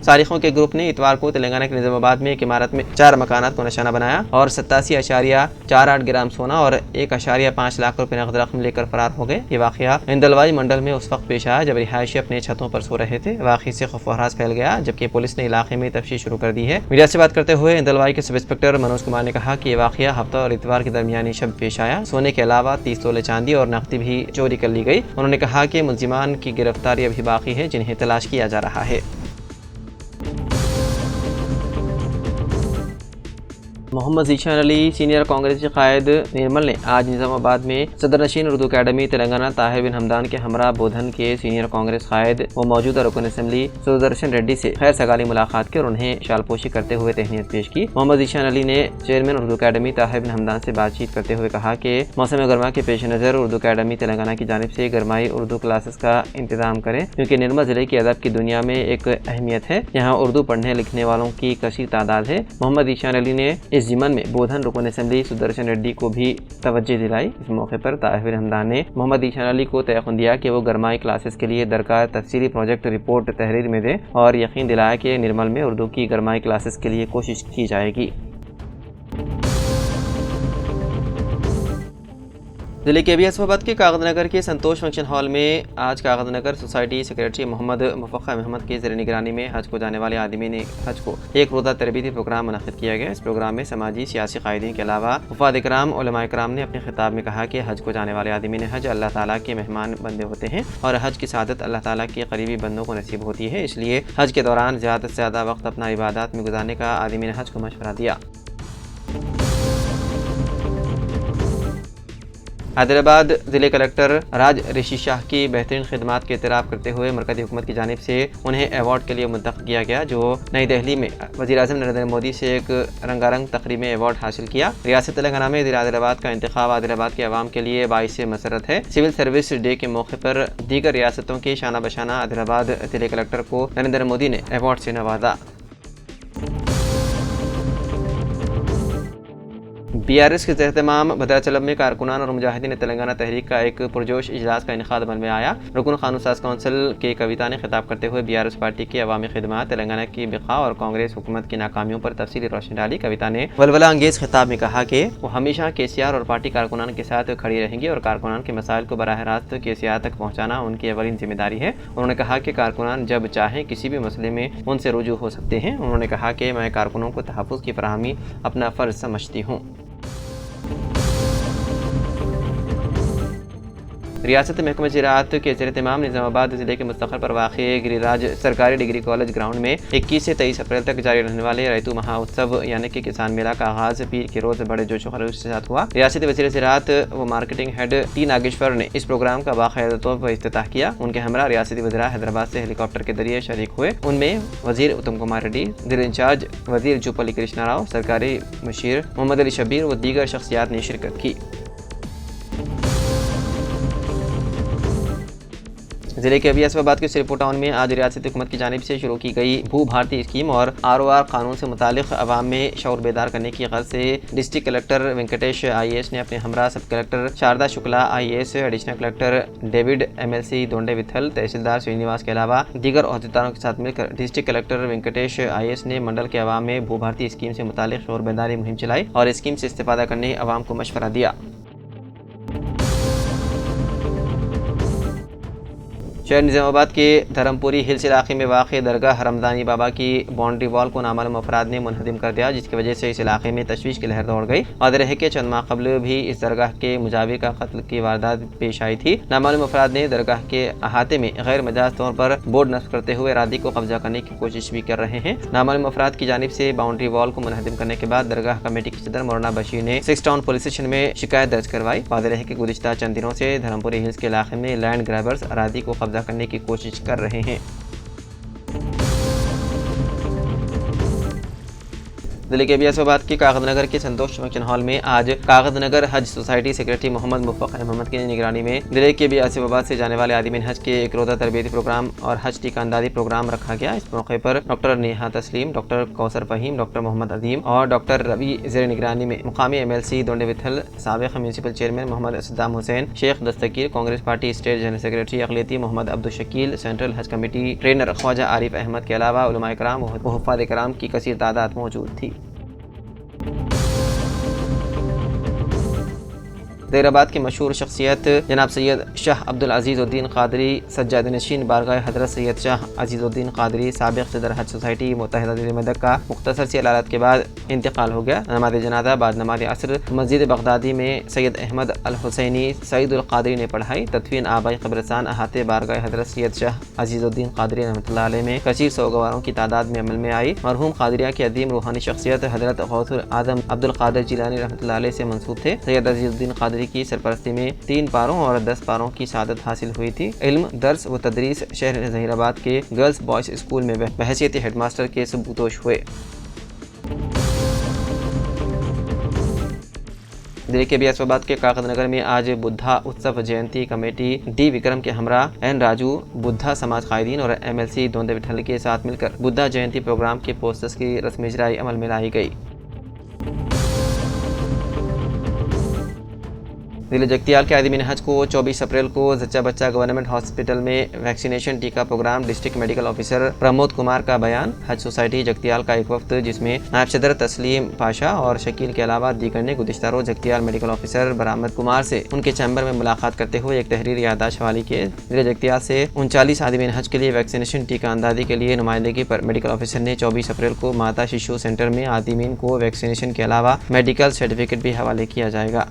सारिखों के ग्रुप ने इतवार को तेलंगाना के निजामाबाद में एक इमारत में 4 मकानात को निशाना बनाया और 87.48 ग्राम सोना और 1.5 लाख रुपए नकद रकम लेकर फरार हो गए। ये वाकया इंदलवाई मंडल में उस वक्त पेश आया जब रिहायशी अपने छतों पर सो रहे थे। वाकई से खौफ हरास फैल गया, जबकि पुलिस ने इलाके में तफ्तीश शुरू कर दी है। मीडिया से बात करते हुए इंदलवाई के सब इंस्पेक्टर मनोज कुमार ने कहा कि ये वाकया हफ्ता और इतवार के दरमियानी शब पेश आया। सोने के अलावा 30 तोले चांदी और नकदी भी चोरी कर ली गई। उन्होंने कहा कि मुलजिमान की गिरफ्तारी अभी बाकी है, जिन्हें तलाश किया जा रहा है। मोहम्मद ज़ीशान अली सीनियर कांग्रेसी कायद निर्मल ने आज निजामाबाद में सदर नशीन उर्दू अकेडमी तेलंगाना ताहिर बिन हमदान के हमरा बोधन के सीनियर कांग्रेस कायद व मौजूदा रुकन असम्बली सुदर्शन रेड्डी से खैर सगाली मुलाकात की और उन्हें शालपोशी करते हुए तहनीत पेश की। मोहम्मद ज़ीशान अली ने चेयरमैन उर्दू अकेडमी ताहिर बिन हमदान से बातचीत करते हुए कहा कि मौसम गर्मा के पेश नज़र उर्दू अकेडमी तेलंगाना की जानिब से गरमाई उर्दू क्लासेस का इंतजाम करें, क्योंकि निर्मल जिले की अदब की दुनिया में एक अहमियत है। यहाँ उर्दू पढ़ने लिखने वालों की कसीर तादाद है। मोहम्मद ज़ीशान अली ने इस जिमन में बोधन रुकन असम्बली सुदर्शन रेड्डी को भी तवज्जो दिलाई। इस मौके पर ताहिर हमदान ने मोहम्मद ज़ीशान अली को तयक़ुन दिया कि वो गरमाई क्लासेस के लिए दरकार तफसीली प्रोजेक्ट रिपोर्ट तहरीर में दे और यकीन दिलाया कि निर्मल में उर्दू की गरमाई क्लासेस के लिए कोशिश की जाएगी। जिले के अहमदाबाद के कागजनगर के संतोष फंक्शन हॉल में आज कागजनगर सोसाइटी सेक्रेटरी मोहम्मद मुफ़क्का अहमद की ज़ेर निगरानी में हज को जाने वाले आदमीन हज को एक रोज़ा तरबीती प्रोग्राम मुनक़्क़िद किया गया। इस प्रोग्राम में समाजी सियासी कायदीन के अलावा वफ़ाद इकराम उलमा इकराम ने अपने खिताब में कहा कि हज को जाने वाले आदमीन हज अल्लाह ताला के मेहमान बंदे होते हैं और हज की सआदत अल्लाह ताला के करीबी बंदों को नसीब होती है। इसलिए हज के दौरान ज़्यादा से ज़्यादा वक्त अपना इबादत में गुजारने का आदमीन हज को मशवरा दिया। हैदराबाद ज़िले कलेक्टर राज ऋषि शाह की बेहतरीन खिदमात के एतराफ़ करते हुए मरकज़ी हुकूमत की जानिब से उन्हें अवार्ड के लिए मुंतखब किया गया, जो नई दिल्ली में वज़ीर-ए-आज़म नरेंद्र मोदी से एक रंगारंग तकरीब में अवार्ड हासिल किया। रियासत तेलंगाना में ज़िला हैदराबाद का इंतखाब हैदराबाद के अवाम के लिए बाइस मसरत है। सिविल सर्विस डे के मौके पर दीगर रियासतों के शाना बशाना हैदराबाद ज़िले कलेक्टर को नरेंद्र मोदी ने अवार्ड से नवाजा। BRS के एहतमाम भद्राचलम में कारकुनान और मुजाहिदीन तेलंगाना तहरीक का एक पुरजोश इजलास का इनेकाद अमल में आया। रुकन कानून साज कौंसिल के कविता ने खिताब करते हुए BRS पार्टी की अवामी खिदमत, तेलंगाना की बिका और कांग्रेस हुकूमत की नाकामियों पर तफसीली रोशनी डाली। कविता ने वलवला अंगेज खिताब में कहा कि वो हमेशा KCR और पार्टी कारकुनान के साथ खड़ी रहेंगी और कारकुनान के मसाइल को बराह रास्त KCR तक पहुँचाना उनकी अवलीन जिम्मेदारी है। उन्होंने कहा कि कारकुनान जब चाहें किसी भी मसले में उनसे रुजू हो सकते हैं। उन्होंने कहा कि मैं कारकुनों को तहफ़्फ़ुज़ की फराहमी अपना फ़र्ज समझती हूँ। रियासत महकमा ज़राअत के ज़ेर-ए-तमाम निज़ामाबाद ज़िले के मुस्तक़ल पर वाक़े गिरिराज सरकारी डिग्री कॉलेज ग्राउंड में 21 से 23 अप्रैल तक जारी रहने वाले रैतू महोत्सव यानी कि किसान मेला का आगाज़ पीर के रोज़ बड़े जोश व खरोश के साथ हुआ। रियासती वज़ीर ज़राअत व मार्केटिंग हेड टी नागेश्वर ने इस प्रोग्राम का बाक़ायदा तौर पर इफ्तिताह किया। उनके हमरा रियासती वज़ीरा हैदराबाद से हेलीकॉप्टर के जरिए शरीक हुए। उनमें वज़ीर उत्तम कुमार रेड्डी, ज़िला इंचार्ज वज़ीर जुपल्ली कृष्णा राव, सरकारी मुशीर मोहम्मद अली शब्बीर व दीगर शख्सियात ने शिरकत की। जिले के अहमदाबाद के सिरपुर टाउन में आज रियासती हुकूमत की जानिब से शुरू की गई भू भारती स्कीम और ROR कानून से मुतालिक अवाम में शऊर बेदार करने की गर्ज से डिस्ट्रिक्ट कलेक्टर वेंकटेश IAS ने अपने हमरा सब collector Sharda Shukla IAS, additional collector David MLC Donde Vithal, tehsildar Srinivas के अलावा दीगर अहदेदारों के साथ मिलकर डिस्ट्रिक्ट कलेक्टर वेंकटेश IAS ने मंडल के अवाम में भू भारती स्कीम से मुतालिक शऊर बेदारी मुहिम चलाई और स्कीम से इस्तेफादा करने अवाम को मशवरा दिया। शहर निज़ामाबाद के धर्मपुरी हिल्स इलाके में वाक़ दरगाह रमज़ानी बाबा की बाउंड्री वॉल को नामालूम अफराद ने मुनहदिम कर दिया, जिसकी वजह से इस इलाके में तशवीश की लहर दौड़ गई। वाज़ेह रहे कि चंद माह कबल भी इस दरगाह के मुजाविर का कत्ल की वारदात पेश आई थी। नामालूम अफराद ने दरगाह के अहाते में गैर मजाज तौर पर बोर्ड नस्ब करते हुए रादी को कब्जा करने की कोशिश भी कर रहे हैं। नामालूम अफराद की जानिब से बाउंड्री वॉल को मुनहदिम करने के बाद दरगाह कमेटी के सदर मौलाना बशीर ने 6 टाउन पुलिस स्टेशन में शिकायत दर्ज करवाई। वाज़ेह रहे कि गुज़िश्ता चंद दिनों से धर्मपुरी हिल्स के इलाके में लैंड ग्रैबर्स अरादी को कब्जा करने की कोशिश कर रहे हैं। दिल्ली के बियासाबाद की कागजनगर के संतोष फंक्शन हॉल में आज कागजनगर हज सोसाइटी सेक्रेटरी मोहम्मद मुफ्फक मोहम्मद की निगरानी में दिल्ली के बियासाबाद से जाने वाले आदिमीन हज के एक रोज़ा तरबियती प्रोग्राम और हज टीका अंदाजी प्रोग्राम रखा गया। इस मौके पर doctor Neha Tasleem, doctor Kausar Faheem, doctor Mohammad Adeem और डॉक्टर रवि ज़ेर निगरानी में मुकामी MLC दोंडे विथल, साबिक़ municipal chairman Mohammad Saddam Hussain, Shaikh Dastagir, Congress party state general secretary अक़लियती Mohammad Abdul Shakeel, central Haj committee trainer Khwaja Arif Ahmed के अलावा उलमाए कराम व हुफ़्फ़ाज़ कराम की कसीर तादाद मौजूद थी। हैदराबाद की मशहूर शख्सियत जनाब सैयद शाह अब्दुल अज़ीज़ुद्दीन क़ादरी सज्जाद नशीन बारगाह हज़रत सैयद शाह अज़ीज़ुद्दीन क़ादरी साबिक़ सदर हज सोसाइटी मुत्तहिदा दिल्ली मदक का मुख्तसर सी अलालत के बाद इंतकाल हो गया। नमाज जनाजा बाद नमाज असर मस्जिद बगदादी में सैयद अहमद अल हुसैनी सईद उल क़ादरी ने पढ़ाई। तदफीन आबाई क़ब्रिस्तान अहाते बारगाह हज़रत सैयद शाह अज़ीज़ुद्दीन क़ादरी रहमतुल्लाह अलैह में कसीर सौगवारों की तादाद में अमल में आई। मरहूम क़ादरिया के अदीम रूहानी शख्सियत हज़रत गौसुल आज़म अब्दुल क़ादिर जिलानी रहमतुल्लाह अलैह से मंसूब थे। सैयद अज़ीज़ुद्दीन क़ादरी की सरपरस्ती में 3 पारों और 10 पारों की शहादत हासिल हुई थी। इल्म, दर्स व तदरीस शहर ज़हीराबाद के गर्ल्स बॉयज़ स्कूल में बहैसियत हेडमास्टर के सबूतोश हुए। दिल्ली के बियासाबाद के कागजनगर में आज बुद्धा उत्सव जयंती कमेटी डी विक्रम के हमरा एन राजू, बुद्धा समाज कायदीन और MLC दोंदे विठल के साथ मिलकर बुद्धा जयंती प्रोग्राम के पोस्टर्स की रस्म इजराई अमल में लाई गई। दिल्ली जगतियाल के आदिमीन हज को 24 अप्रैल को जच्चा बच्चा गवर्नमेंट हॉस्पिटल में वैक्सीनेशन टीका programme. District medical officer Pramod Kumar का बयान। हज सोसाइटी जगतियाल का एक वफ्द जिसमें नायब सदर तस्लीम पाशा और शकील के अलावा दीगर ने गुज़िश्ता रोज़ जगतियाल मेडिकल ऑफिसर बरामद कुमार से उनके चैम्बर में मुलाकात करते हुए एक तहरीर याददाश्त हवाले किए। दिल्ली जगतियाल से 39 आदिमीन हज के लिए वैक्सीनेशन टीका अंदाजी के लिए नुमाइंदगी पर मेडिकल ऑफिसर ने 24 अप्रैल को माता शिशु सेंटर में आदिमीन को वैक्सीनेशन के अलावा मेडिकल सर्टिफिकेट भी हवाले किया जाएगा।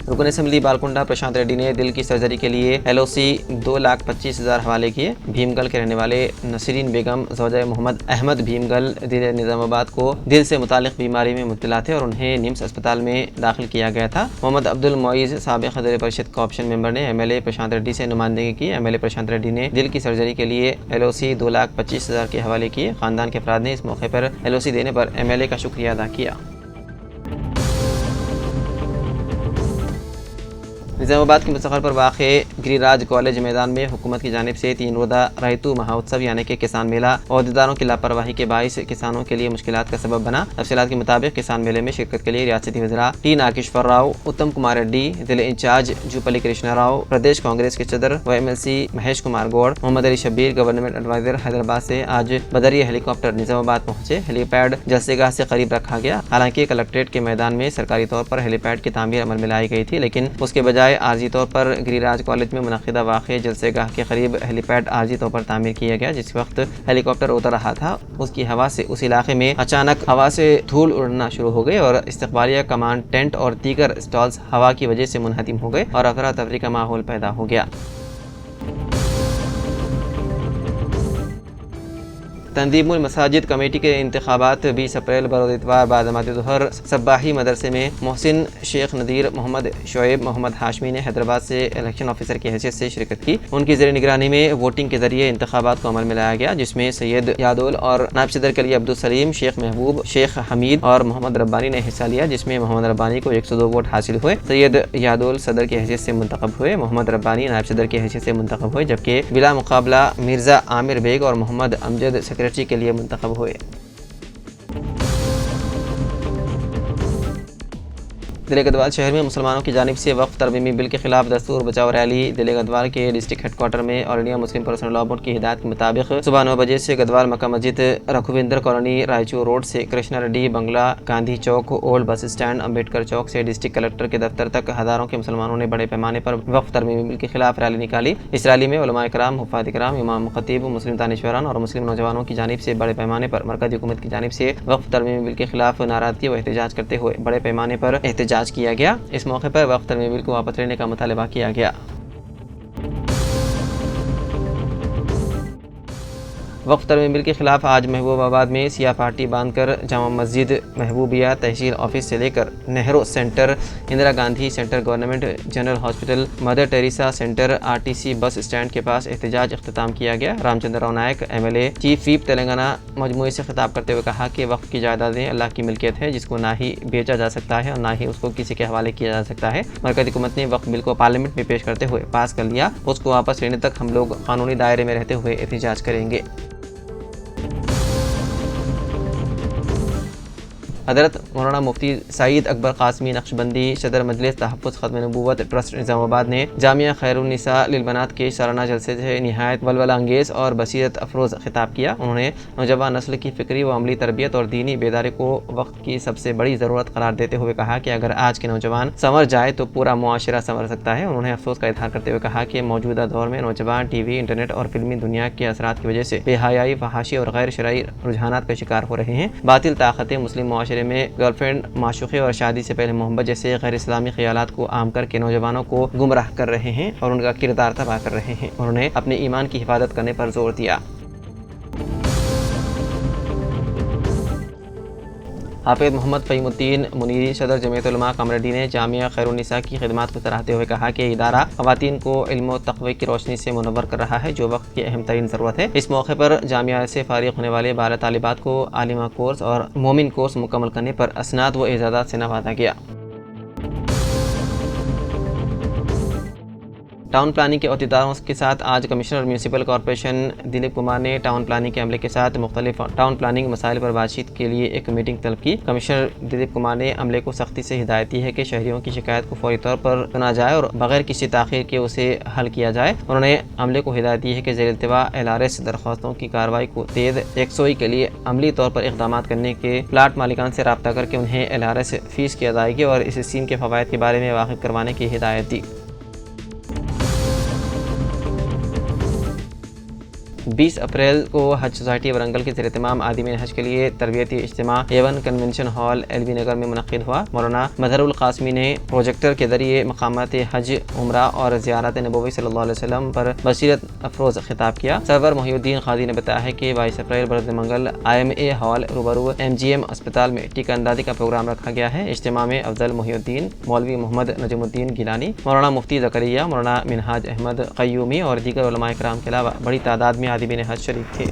रुकन असम्बली बालकुंडा प्रशांत रेड्डी ने दिल की सर्जरी के लिए LOC 2,25,000 हवाले किए। भीमगल के रहने वाले नसरीन बेगम ज़ौजा मोहम्मद अहमद भीमगल जिले निज़ामाबाद को दिल से मुतालिक बीमारी में मुब्तला थे और उन्हें निम्स अस्पताल में दाखिल किया गया था। मोहम्मद अब्दुल मोइज़ साबिक़ सदर परिषद कॉप्शन मेंबर ने MLA प्रशांत रेड्डी से नुमाइंदगी की। MLA प्रशांत रेड्डी ने दिल की सर्जरी के लिए LOC 2,25,000 के हवाले किए। ख़ानदान के अफराद ने इस मौके पर LOC देने पर MLA का शुक्रिया अदा किया। निज़ामाबाद के मुस्तक़ल पर वाक़ गिरिराज कॉलेज मैदान में हुकूमत की जानिब से 3 रोज़ा रैतू महोत्सव यानी कि किसान मेला अहदेदारों की लापरवाही के बाइस किसानों के लिए मुश्किलात का सबब बना। तफसीलात के मुताबिक किसान मेले में शिरकत के लिए रियासती वज़रा टी नागेश्वर राव, उत्तम कुमार रेड्डी, जिले इंचार्ज जूपल्ली कृष्णा राव, प्रदेश कांग्रेस के सदर व MLC Mahesh Kumar Goud, Mohammed Ali Shabbir, government adviser Hyderabad से आज बदरिया हेलीकॉप्टर निज़ामाबाद पहुँचे। हेलीपैड जलसेगाह से करीब रखा गया। हालांकि कलेक्ट्रेट के मैदान में सरकारी तौर पर हेलीपैड की तामीर अमल में लाई गई थी, लेकिन उसके बजाय आर्जी तौर पर गिरिराज कॉलेज में मुनक़िदा वाक़े जलसेगाह के करीब हेलीपैड आर्जी तौर पर तामीर किया गया। जिस वक्त हेलीकॉप्टर उतर रहा था उसकी हवा से उस इलाके में अचानक हवा से धूल उड़ना शुरू हो गई और इस्तक़बालिया कमांड टेंट और दीगर स्टॉल्स हवा की वजह से मुनहदिम हो गए और अफरा तफरी का माहौल पैदा हो गया। तंजीमुल मसाजिद कमेटी के इंतखाबात 20 अप्रैल बरोज़ इतवार बाद नमाज़ ज़ोहर सब्बाही मदरसे में मोहसिन शेख नदीर, मोहम्मद शोएब, मोहम्मद हाशमी ने हैदराबाद से इलेक्शन ऑफिसर की हैसियत से शिरकत की। उनकी ज़ेर निगरानी में वोटिंग के जरिए इंतखाबात को अमल में लाया गया, जिसमें सैयद यादोल और नायब सदर के लिए अब्दुल सलीम, शेख महबूब, शेख हमीद और मोहम्मद रब्बानी ने हिस्सा लिया, जिसमें मोहम्मद रब्बानी को 102 वोट हासिल हुए। सैयद यादोल सदर की हैसियत से मुंतखब हुए, मोहम्मद रब्बानी नायब सदर की हैसियत से मुंतखब हुए, जबकि बिला मुकाबला मिर्ज़ा आमिर बेग और मोहम्मद अमजद सेक्रेटरी के लिए मुंतखब हुए। दिल्ली गढ़वाल शहर में मुसलमानों की जानिब से वक्फ तरमीमी बिल के खिलाफ दस्तूर बचाओ रैली। दिल्ली गढ़वाल के डिस्ट्रिक्ट हेडक्वार्टर में all India Muslim personal law board की हिदायत के मुताबिक सुबह 9 बजे से गढ़वाल मक्का मस्जिद, रघुविंदर कॉलोनी, रायचूर रोड से कृष्णा रेड्डी बंगला, गांधी चौक, ओल्ड बस स्टैंड, अम्बेडकर चौक से डिस्ट्रिक्ट कलेक्टर के दफ्तर तक हज़ारों के मुसलमानों ने बड़े पैमाने पर वक्फ तरमीमी बिल के खिलाफ रैली निकाली। इस रैली में उलमाए कराम, हुफ़ाज़ कराम, इमाम खतीब, मुस्लिम दानिशवरान और मुस्लिम नौजवानों की जानिब से बड़े पैमाने पर मरकज़ी हुकूमत की जानिब से वक्फ तरमीमी बिल के खिलाफ नाराज़गी व एहतजाज करते हुए बड़े पैमाने पर एहतजाज किया गया। इस मौके पर वक्फ तरमीमी बिल को वापस लेने का मुतालबा किया गया। वक्फ तरमीम बिल के खिलाफ आज महबूबाबाद में सियाह पार्टी बांधकर जामा मस्जिद, महबूबिया तहसील ऑफिस से लेकर Nehru centre, Indira Gandhi centre, government general hospital, mother Teresa centre, RTC bus stand के पास एहतजाज अख्तिताम किया गया। रामचंद्र राव नायक एमएलए चीफ व्हिप तेलंगाना मजमूए से खिताब करते हुए कहा कि वक्फ की जायदादें अल्लाह की मिल्कियत है, जिसको ना ही बेचा जा सकता है और ना ही उसको किसी के हवाले किया जा सकता है। मरकज़ी हुकूमत ने वक्फ बिल को पार्लियामेंट में पेश करते हुए पास कर लिया, उसको वापस लेने तक हम लोग कानूनी दायरे में रहते हुए एहतजाज करेंगे। हज़रत मौलाना मुफ्ती सईद अकबर कासमी नक्शबंदी सदर मजलिस तहफ़्फ़ुज़ ख़त्म नबूवत ट्रस्ट निज़ामाबाद ने जामिया खैरुन्निसा लिलबनात के सालाना जलसे से निहायत वलवला अंगेज़ और बसीरत अफरोज़ खिताब किया। उन्होंने नौजवान नस्ल की फ़िक्री व अमली तरबियत और दीनी बेदारी को वक्त की सबसे बड़ी ज़रूरत करार देते हुए कहा कि अगर आज के नौजवान संवर जाए तो पूरा मुआशरा संवर सकता है। उन्होंने अफसोस का इज़हार करते हुए कहा कि मौजूदा दौर में नौजवान टीवी, इंटरनेट और फिल्मी दुनिया के असरात की वजह से बेहयाई, फहाशी और गैर शरई रुझानात का शिकार हो रहे हैं। बातिल ताकतें मुस्लिम मुआशरे में गर्लफ्रेंड, माशूक़ी और शादी से पहले मोहब्बत जैसे गैर इस्लामी ख्यालात को आम करके नौजवानों को गुमराह कर रहे हैं और उनका किरदार तबाह कर रहे हैं। उन्होंने अपने ईमान की हिफाजत करने पर जोर दिया। हाफिज़ मोहम्मद फ़हीमुद्दीन मुनीरी सदर जमीयत उलमा कामरेड्डी ने जामिया खैरुन्निसा की खिदमात को सराहते हुए कहा कि इदारा ख़वातीन को इल्म व तक़वे की रोशनी से मुनव्वर कर रहा है, जो वक्त की अहम तरीन ज़रूरत है। इस मौके पर जामिया से फारिग होने वाले बाला तालिबात को आलिमा कोर्स और मोमिन कोर्स मुकम्मल करने पर असनाद व एजाज़ात से नवाजा गया। टाउन प्लानिंग के अहदेदारों के साथ आज commissioner municipal corporation Dilip Kumar ने टाउन प्लानिंग के अमले के साथ मुख्तलिफ टाउन प्लानिंग मसाइल पर बातचीत के लिए एक मीटिंग तलब की। कमिश्नर दिलीप कुमार ने अमले को सख्ती से हिदायत दी है कि शहरियों की शिकायत को फौरी तौर पर सुना जाए और बगैर किसी ताख़ीर के उसे हल किया जाए। उन्होंने अमले को हिदायत दी है कि ज़ेर-इल्तिवा LRS दरख्वास्तों की कार्रवाई को तेज़ यकसोई के लिए अमली तौर पर इक़दाम करने के, प्लाट मालिकान से रब्ता करके उन्हें LRS फ़ीस की अदायगी और इस स्कीम के फ़वाइद के बारे में वाकिफ़ करवाने की हिदायत दी। 20 अप्रैल को हज सोसाइटी वरंगल के ज़ेर-ए-इत्तिमाम आदिमीन हज के लिए तरबियती इज्तिमा A1 कन्वेंशन हॉल LB नगर में मुनक़्क़िद हुआ। मौलाना मज़हरुल क़ासिमी ने प्रोजेक्टर के ज़रिए मक़ामात हज, उम्रा और ज़ियारत नबवी सल्लल्लाहु अलैहि वसल्लम पर बसीरत अफरोज़ खिताब किया। सरवर मोहिउद्दीन क़ादी ने बताया है कि 22 अप्रैल बरोज़ मंगल IMA हॉल रूबरू MGM अस्पताल में टीका अंदाज़ी का प्रोग्राम रखा गया है। इज्तिमा में अफजल मोहिउद्दीन, मौलवी मोहम्मद नजमुद्दीन गिलानी, मौलाना मुफ्ती ज़करिया, मौलाना मिनहाज अहमद क़य्यूमी और दीगर उलमा इकराम के अलावा बड़ी तादाद में आदिमीन हज शरीक थे।